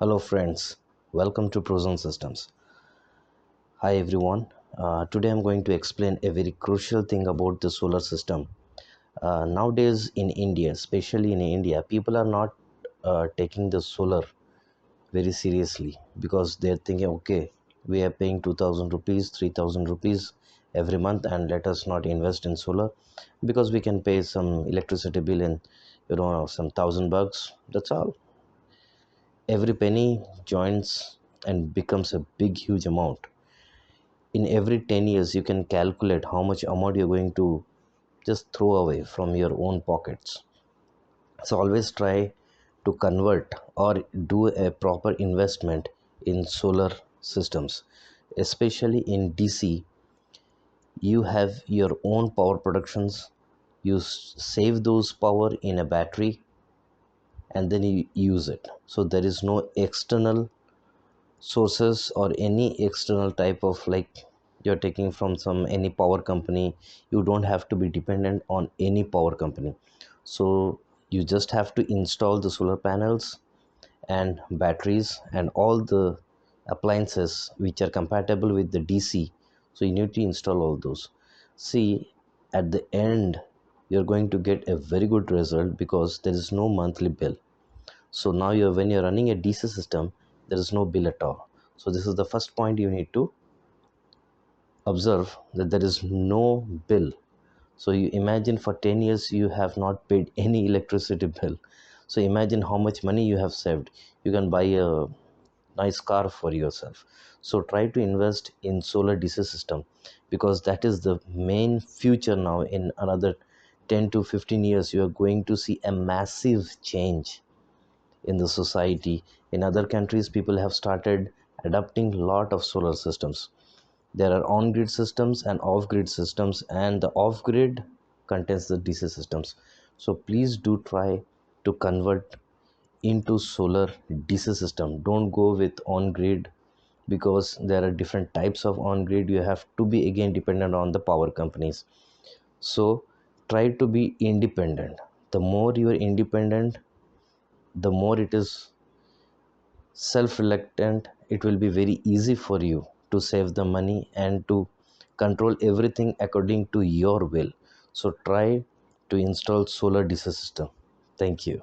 Hello friends, welcome to Prozone Systems. Hi everyone. Today I'm going to explain a very crucial thing about the solar system. Nowadays in India, especially in India, people are not taking the solar very seriously because they're thinking, okay, we are paying 2000 rupees, 3000 rupees every month, and let us not invest in solar because we can pay some electricity bill in some $1000. That's all. Every penny joins and becomes a big huge amount. In every 10 years you can calculate how much amount you're going to just throw away from your own pockets. So always try to convert or do a proper investment in solar systems, especially in DC. You have your own power productions. You save those power in a battery and then you use it, so there is no external sources or any external type of, like, you're taking from some any power company. You don't have to be dependent on any power company. So you just have to install the solar panels and batteries and all the appliances which are compatible with the DC. So you need to install all those. See, at the end you're going to get a very good result because there is no monthly bill. So now when you're running a DC system, there is no bill at all. So this is the first point you need to observe, that there is no bill. So you imagine for 10 years you have not paid any electricity bill. So imagine how much money you have saved. You can buy a nice car for yourself. So try to invest in solar DC system because that is the main future. Now in another 10 to 15 years you are going to see a massive change in the society. In other countries, people have started adopting a lot of solar systems. There are on-grid systems and off-grid systems, and the off-grid contains the DC systems. So please do try to convert into solar DC system. Don't go with on-grid because there are different types of on-grid. You have to be again dependent on the power companies. So try to be independent. The more you are independent, the more it is self-reluctant, it will be very easy for you to save the money and to control everything according to your will. So try to install solar DC system. Thank you.